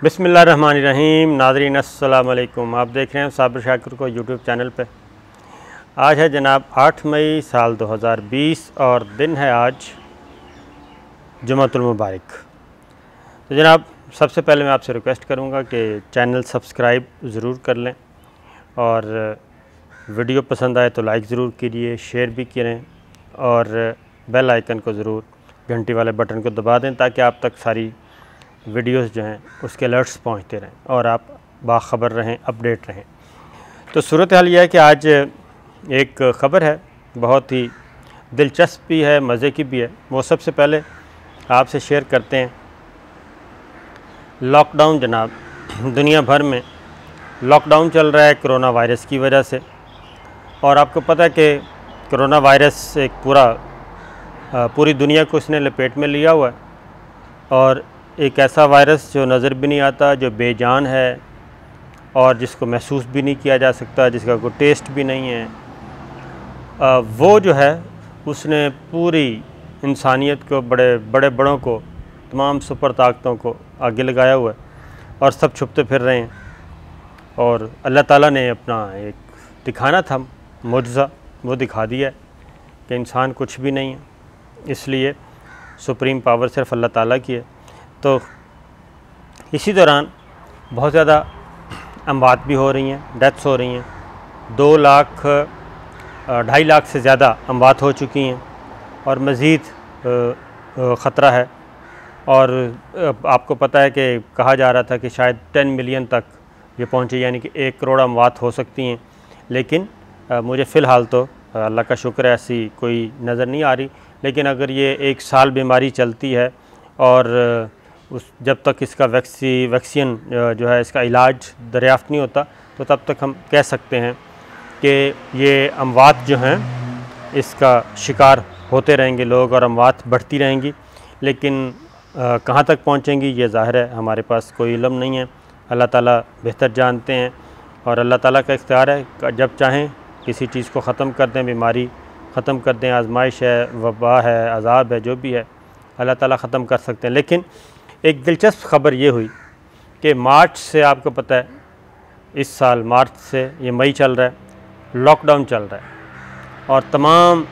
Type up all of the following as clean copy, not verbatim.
बिस्मिल्लाहिर्रहमानिर्रहीम। नाज़रीन अस्सलाम वालेकुम। आप देख रहे हैं साबिर शाकिर को यूट्यूब चैनल पे। आज है जनाब 8 मई साल 2020 और दिन है आज जुमातुल मुबारक। तो जनाब सबसे पहले मैं आपसे रिक्वेस्ट करूँगा कि चैनल सब्सक्राइब ज़रूर कर लें और वीडियो पसंद आए तो लाइक ज़रूर कीजिए, शेयर भी करें और बेल आइकन को ज़रूर, घंटी वाले बटन को दबा दें ताकि आप तक सारी वीडियोस जो हैं उसके अलर्ट्स पहुंचते रहें और आप बाखबर रहें, अपडेट रहें। तो सूरत हाल यह है कि आज एक ख़बर है, बहुत ही दिलचस्प भी है, मज़े की भी है। वो सबसे पहले आपसे शेयर करते हैं। लॉकडाउन जनाब, दुनिया भर में लॉकडाउन चल रहा है कोरोना वायरस की वजह से। और आपको पता है कि कोरोना वायरस एक पूरी दुनिया को इसने लपेट में लिया हुआ है और एक ऐसा वायरस जो नज़र भी नहीं आता, जो बेजान है और जिसको महसूस भी नहीं किया जा सकता, जिसका कोई टेस्ट भी नहीं है, वो जो है उसने पूरी इंसानियत को, बड़ों को, तमाम सुपर ताकतों को आगे लगाया हुआ है और सब छुपते फिर रहे हैं। और अल्लाह ताला ने अपना एक दिखाना था मुजज़ा, वो दिखा दिया है कि इंसान कुछ भी नहीं है, इसलिए सुप्रीम पावर सिर्फ अल्लाह ताला की है। तो इसी दौरान बहुत ज़्यादा अमवात भी हो रही हैं, डेथ्स हो रही हैं। 2.5 लाख से ज़्यादा अमवात हो चुकी हैं और मज़ीद ख़तरा है। और आपको पता है कि कहा जा रहा था कि शायद 10 मिलियन तक ये पहुँचे, यानी कि 1 करोड़ अमवात हो सकती हैं। लेकिन मुझे फ़िलहाल तो अल्लाह का शुक्र है ऐसी कोई नज़र नहीं आ रही। लेकिन अगर ये 1 साल बीमारी चलती है और जब तक इसका वैक्सीन जो है, इसका इलाज दरियाफ़्त नहीं होता, तो तब तक हम कह सकते हैं कि ये अमवात जो हैं इसका शिकार होते रहेंगे लोग और अमवात बढ़ती रहेंगी। लेकिन कहाँ तक पहुँचेंगी ये ज़ाहिर है हमारे पास कोई इल्म नहीं है। अल्लाह ताला बेहतर जानते हैं और अल्लाह ताला का इख्तियार है, जब चाहें किसी चीज़ को ख़त्म कर दें, बीमारी ख़त्म कर दें, आजमाइश है, वबा है, अज़ाब है, जो भी है अल्लाह ताला ख़त्म कर सकते हैं। लेकिन एक दिलचस्प ख़बर ये हुई कि मार्च से, आपको पता है इस साल मार्च से, ये मई चल रहा है, लॉकडाउन चल रहा है और तमाम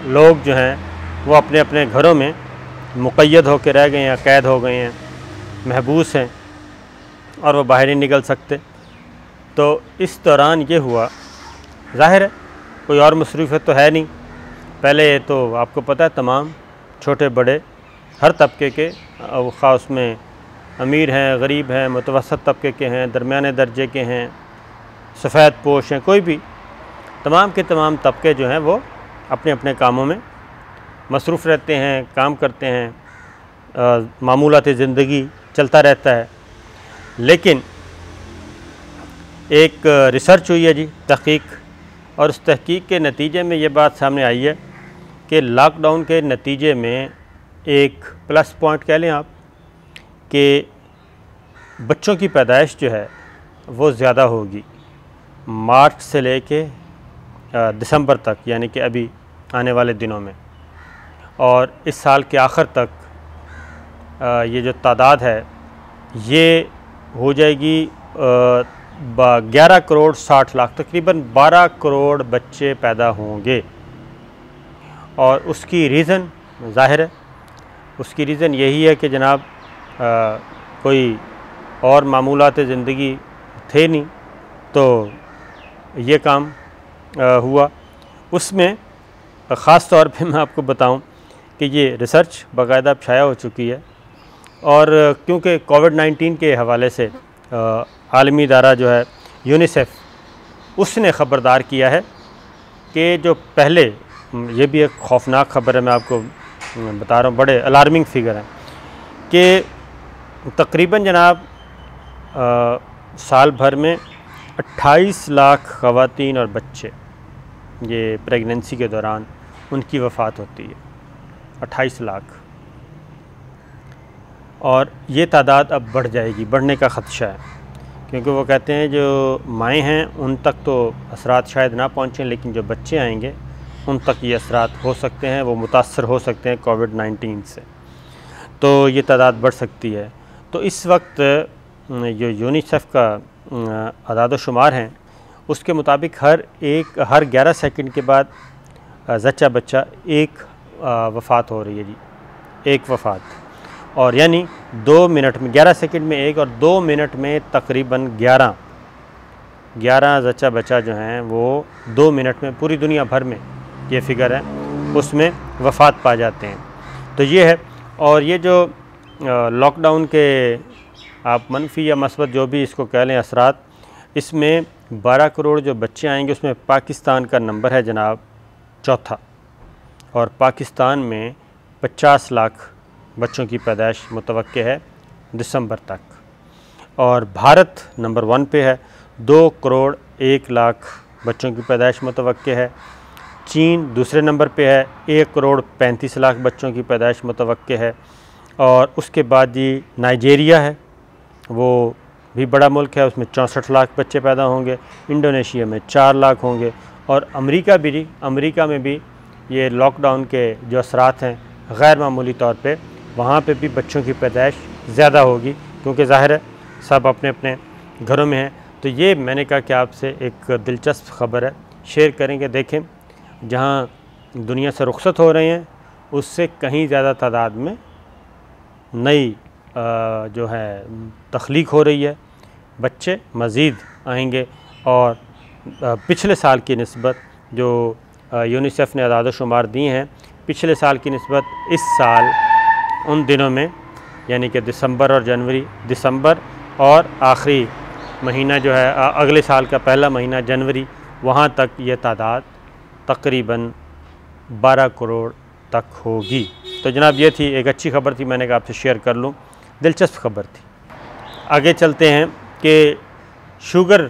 लोग जो हैं वो अपने अपने घरों में मुक़य्यद होकर रह गए हैं, कैद हो गए हैं, महबूस हैं और वो बाहर नहीं निकल सकते। तो इस दौरान ये हुआ, ज़ाहिर है कोई और मसरूफ़ियत तो है नहीं। पहले तो आपको पता है तमाम छोटे बड़े हर तबके के, खा उसमें अमीर हैं, गरीब हैं, मुतवसत तबके के हैं, दरमियाने दर्जे के हैं, सफ़ेद पोश हैं, कोई भी, तमाम के तमाम तबके जो हैं वो अपने अपने कामों में मसरूफ़ रहते हैं, काम करते हैं, मामूलाती ज़िंदगी चलता रहता है। लेकिन एक रिसर्च हुई है जी, तहक़ीक़, और उस तहक़ीक़ के नतीजे में ये बात सामने आई है कि लॉकडाउन के नतीजे में एक प्लस पॉइंट कह लें आप कि बच्चों की पैदाइश जो है वो ज़्यादा होगी मार्च से लेके दिसंबर तक, यानी कि अभी आने वाले दिनों में, और इस साल के आखिर तक ये जो तादाद है ये हो जाएगी 11 करोड़ 60 लाख, तकरीबन 12 करोड़ बच्चे पैदा होंगे। और उसकी रीज़न ज़ाहिर है, उसकी रीज़न यही है कि जनाब कोई और मामूलात ज़िंदगी थे नहीं, तो ये काम हुआ। उसमें ख़ास तौर पे मैं आपको बताऊं कि ये रिसर्च बाकायदा छाया हो चुकी है और क्योंकि कोविड-19 के हवाले से आलमी इदारा जो है यूनिसेफ, उसने ख़बरदार किया है कि जो पहले, ये भी एक खौफनाक ख़बर है, मैं आपको बता रहा हूँ, बड़े अलार्मिंग फिगर हैं कि तकरीबन जनाब साल भर में 28 लाख ख़वातीन और बच्चे ये प्रेगनेंसी के दौरान उनकी वफ़ात होती है, 28 लाख। और ये तादाद अब बढ़ जाएगी, बढ़ने का ख़दशा है, क्योंकि वो कहते हैं जो माएँ हैं उन तक तो असरात शायद ना पहुँचें, लेकिन जो बच्चे आएंगे उन तक ये असरात हो सकते हैं, वो मुतासर हो सकते हैं कोविड-19 से, तो ये तादाद बढ़ सकती है। तो इस वक्त जो यूनिसेफ का अदाद शुमार हैं उसके मुताबिक हर 11 सेकंड के बाद जच्चा बच्चा एक वफ़ात हो रही है जी, एक वफ़ात। और यानी 2 मिनट में 11 सेकंड में एक और 2 मिनट में तकरीबन 11 जच्चा बच्चा जो हैं वो 2 मिनट में पूरी दुनिया भर में ये फ़िगर है उसमें वफ़ात पा जाते हैं। तो ये है। और ये जो लॉकडाउन के आप मनफी या मस्बत जो भी इसको कह लें असरात, इसमें 12 करोड़ जो बच्चे आएंगे उसमें पाकिस्तान का नंबर है जनाब चौथा, और पाकिस्तान में 50 लाख बच्चों की पैदाइश मुतवक्के है दिसंबर तक। और भारत नंबर 1 पे है, 2 करोड़ 1 लाख बच्चों की पैदाइश मुतवक्के है। चीन दूसरे नंबर पे है, 1 करोड़ 35 लाख बच्चों की पैदाइश मुतवक्के है। और उसके बाद जी नाइजेरिया है, वो भी बड़ा मुल्क है, उसमें 64 लाख बच्चे पैदा होंगे। इंडोनेशिया में 4 लाख होंगे। और अमेरिका में भी ये लॉकडाउन के जो असरात हैं गैर मामूली तौर पे, वहाँ पे भी बच्चों की पैदाइश ज़्यादा होगी, क्योंकि ज़ाहिर है सब अपने अपने घरों में हैं। तो ये मैंने कहा कि आपसे एक दिलचस्प ख़बर है, शेयर करेंगे। देखें, जहाँ दुनिया से रुखसत हो रहे हैं उससे कहीं ज़्यादा तादाद में नई जो है तख्लीक हो रही है, बच्चे मज़ीद आएंगे। और पिछले साल की निस्बत जो यूनिसेफ ने अदाद शुमार दी हैं, पिछले साल की निस्बत इस साल उन दिनों में यानी कि दिसंबर और आखिरी महीना जो है अगले साल का पहला महीना जनवरी, वहाँ तक ये तादाद तकरीबन 12 करोड़ तक होगी। तो जनाब ये थी एक अच्छी ख़बर थी, मैंने कहा आपसे शेयर कर लूँ, दिलचस्प ख़बर थी। आगे चलते हैं कि sugar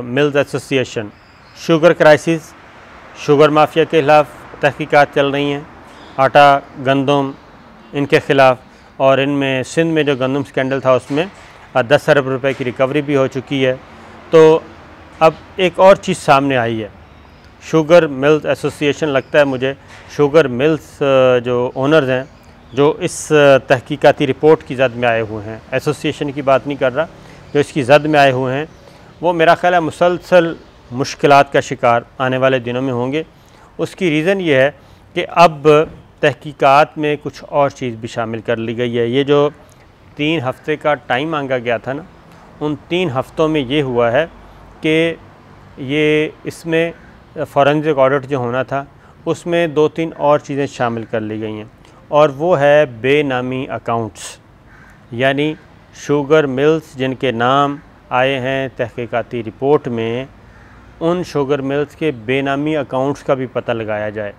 mills association, sugar crisis, sugar mafia के ख़िलाफ़ तहकीकात चल रही हैं, आटा गंदम इनके ख़िलाफ़। और इनमें सिंध में जो गंदम स्कैंडल था उसमें 10 अरब रुपए की रिकवरी भी हो चुकी है। तो अब एक और चीज़ सामने आई है, शुगर मिल्स एसोसिएशन, लगता है मुझे शुगर मिल्स जो ओनर्स हैं जो इस तहकीकाती रिपोर्ट की जद में आए हुए हैं, एसोसिएशन की बात नहीं कर रहा, जो इसकी जद में आए हुए हैं, वो मेरा ख़्याल है मुसलसल मुश्किलात का शिकार आने वाले दिनों में होंगे। उसकी रीज़न ये है कि अब तहकीकात में कुछ और चीज़ भी शामिल कर ली गई है। ये जो 3 हफ़्ते का टाइम मांगा गया था ना, उन 3 हफ़्तों में ये हुआ है कि ये इसमें फॉरेंसिक ऑडिट जो होना था उसमें 2-3 और चीज़ें शामिल कर ली गई हैं, और वो है बेनामी अकाउंट्स। यानी शुगर मिल्स जिनके नाम आए हैं तहकीकाती रिपोर्ट में, उन शुगर मिल्स के बेनामी अकाउंट्स का भी पता लगाया जाए।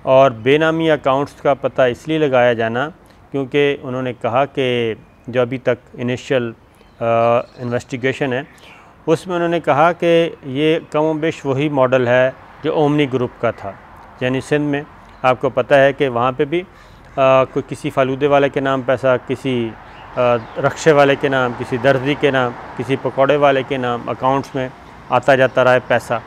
और बेनामी अकाउंट्स का पता इसलिए लगाया जाना क्योंकि उन्होंने कहा कि जो अभी तक इनिशियल इन्वेस्टिगेशन है उसमें उन्होंने कहा कि ये कम बेश वही मॉडल है जो ओमनी ग्रुप का था। यानी सिंध में आपको पता है कि वहाँ पे भी कोई किसी फालूदे वाले के नाम पैसा, किसी रक्शे वाले के नाम, किसी दर्जी के नाम, किसी पकौड़े वाले के नाम अकाउंट्स में आता जाता रहा है पैसा।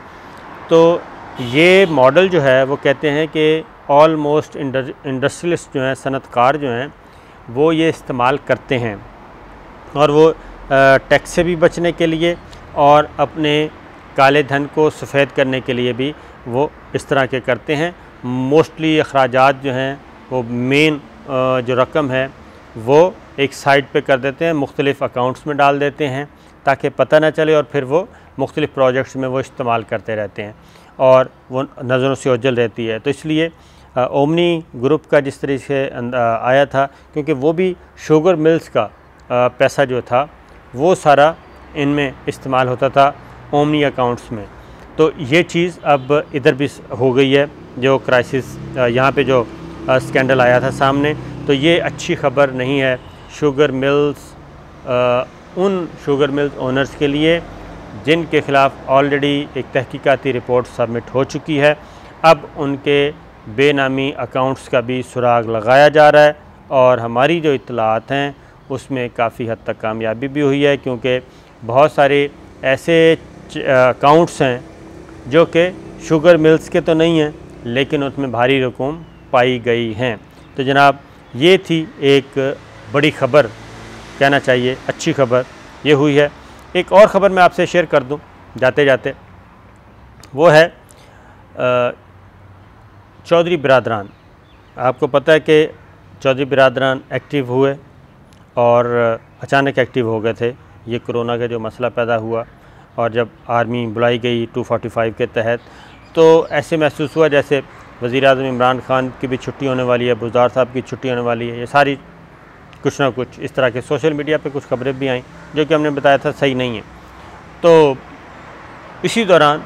तो ये मॉडल जो है वो कहते हैं कि ऑलमोस्ट इंडस्ट्रियलिस्ट जो हैं, सनतकार जो हैं, वो ये इस्तेमाल करते हैं, और वो टैक्स से भी बचने के लिए और अपने काले धन को सफ़ेद करने के लिए भी वो इस तरह के करते हैं। मोस्टली अखराजात जो हैं वो मेन जो रकम है वो एक साइड पे कर देते हैं, मुख्तलिफ़ अकाउंट्स में डाल देते हैं ताकि पता ना चले, और फिर वो मुख्तलिफ़ प्रोजेक्ट्स में वो इस्तेमाल करते रहते हैं और वो नज़रों से ओझल रहती है। तो इसलिए ओमनी ग्रुप का जिस तरीके से आया था, क्योंकि वो भी शुगर मिल्स का पैसा जो था वो सारा इनमें इस्तेमाल होता था ओमनी अकाउंट्स में। तो ये चीज़ अब इधर भी हो गई है, जो क्राइसिस यहाँ पे जो स्कैंडल आया था सामने। तो ये अच्छी ख़बर नहीं है शुगर मिल्स, उन शुगर मिल्स ओनर्स के लिए जिनके ख़िलाफ़ ऑलरेडी एक तहकीकाती रिपोर्ट सबमिट हो चुकी है। अब उनके बेनामी अकाउंट्स का भी सुराग लगाया जा रहा है, और हमारी जो इत्तलात हैं उसमें काफ़ी हद तक कामयाबी भी हुई है, क्योंकि बहुत सारे ऐसे अकाउंट्स हैं जो कि शुगर मिल्स के तो नहीं हैं लेकिन उसमें भारी रकम पाई गई हैं। तो जनाब ये थी एक बड़ी ख़बर कहना चाहिए अच्छी खबर ये हुई है। एक और ख़बर मैं आपसे शेयर कर दूं जाते जाते, वो है चौधरी बिरादरान। आपको पता है कि चौधरी बिरादरान एक्टिव हुए और अचानक एक्टिव हो गए थे। ये कोरोना का जो मसला पैदा हुआ और जब आर्मी बुलाई गई 245 के तहत, तो ऐसे महसूस हुआ जैसे वज़ीर-ए-आज़म इमरान खान की भी छुट्टी होने वाली है, बुज़दार साहब की छुट्टी होने वाली है। ये सारी कुछ ना कुछ इस तरह के सोशल मीडिया पे कुछ खबरें भी आईं जो कि हमने बताया था सही नहीं है। तो इसी दौरान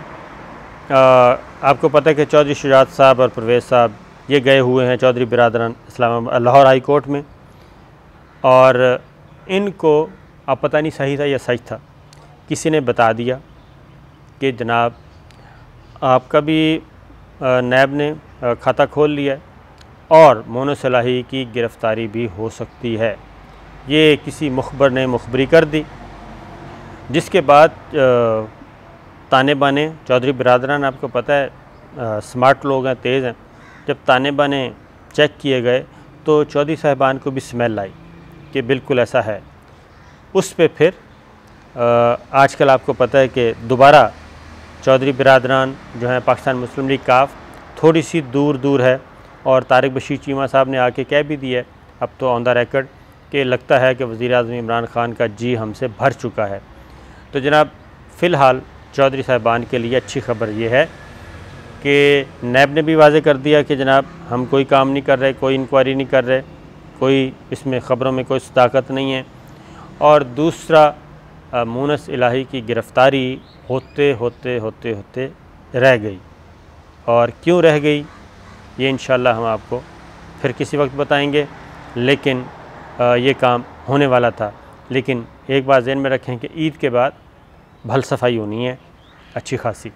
आपको पता है कि चौधरी शुजात साहब और परवेज़ साहब ये गए हुए हैं चौधरी बिरादरान इस्लामाबाद लाहौर हाई कोर्ट में, और इनको अब पता नहीं सही था या सच था, किसी ने बता दिया कि जनाब आपका भी नैब ने खाता खोल लिया है और मोनो सलाही की गिरफ़्तारी भी हो सकती है। ये किसी मुखबर ने मुखबरी कर दी, जिसके बाद ताने बाने चौधरी बिरादरान, आपको पता है स्मार्ट लोग हैं, तेज़ हैं, जब ताने बाने चेक किए गए तो चौधरी साहिबान को भी स्मेल आई कि बिल्कुल ऐसा है। उस पे फिर आजकल आपको पता है कि दोबारा चौधरी बिरादरान जो है पाकिस्तान मुस्लिम लीग काफ थोड़ी सी दूर है, और तारिक बशीर चीमा साहब ने आके कह भी दिया अब तो ऑन द रिकॉर्ड कि लगता है कि वज़ीर-ए-आज़म इमरान खान का जी हमसे भर चुका है। तो जनाब फ़िलहाल चौधरी साहिबान के लिए अच्छी खबर ये है कि नैब ने भी वाज़े कर दिया कि जनाब हम कोई काम नहीं कर रहे, कोई इंक्वायरी नहीं कर रहे, कोई इसमें ख़बरों में कोई सदाकत नहीं है। और दूसरा मुनस इलाही की गिरफ़्तारी होते होते होते होते रह गई, और क्यों रह गई ये इंशाअल्लाह हम आपको फिर किसी वक्त बताएंगे, लेकिन ये काम होने वाला था। लेकिन एक बात ज़हन में रखें कि ईद के बाद भल सफाई होनी है अच्छी खासी।